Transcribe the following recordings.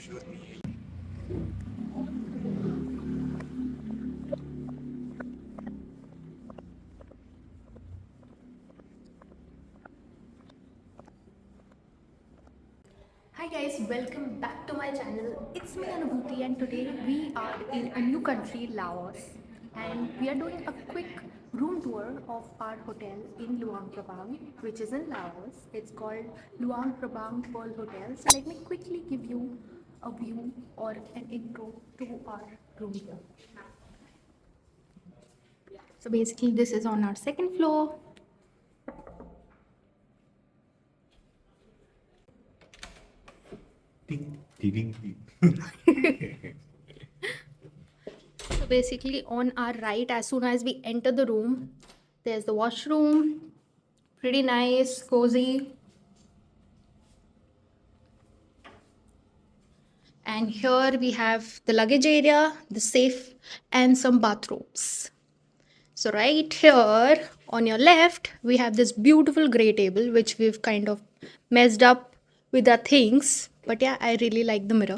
Hi guys, welcome back to my channel. It's me Anubhuti and today we are in a new country, Laos, and we are doing a quick room tour of our hotel in Luang Prabang, which is in Laos. It's called Luang Prabang Pearl Hotel. So let me quickly give you a view or an intro to our room here. So basically this is on our second floor. Ding, ding, ding. So basically on our right, as soon as we enter the room, there's the washroom. Pretty nice, cozy. And here we have the luggage area, the safe, and some bathrooms. So right here on your left, we have this beautiful gray table, which we've kind of messed up with our things. But yeah, I really like the mirror.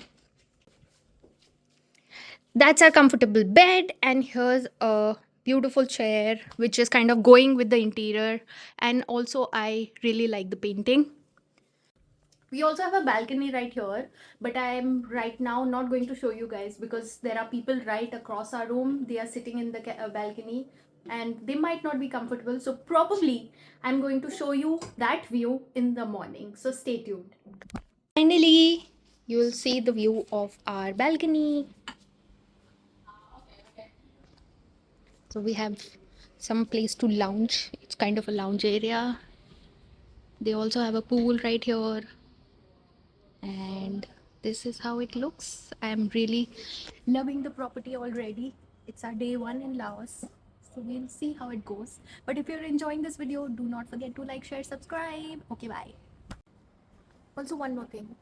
That's our comfortable bed, and here's a beautiful chair, which is kind of going with the interior. And also, I really like the painting. We also have a balcony right here, but I am right now not going to show you guys because there are people right across our room. They are sitting in the balcony and they might not be comfortable. So probably I'm going to show you that view in the morning. So stay tuned. Finally, you will see the view of our balcony. So we have some place to lounge. It's kind of a lounge area. They also have a pool right here. And this is how it looks. I am really loving the property already. It's our day one in Laos. So we'll see how it goes. But if you're enjoying this video, do not forget to like, share, subscribe. Okay, bye. Also, one more thing.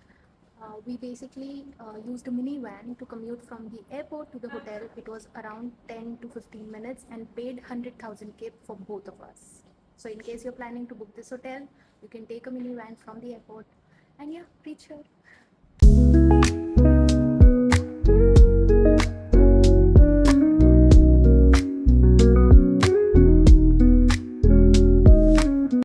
We basically used a minivan to commute from the airport to the hotel. It was around 10 to 15 minutes and paid 100,000 kip for both of us. So in case you're planning to book this hotel, you can take a minivan from the airport and yeah, reach here.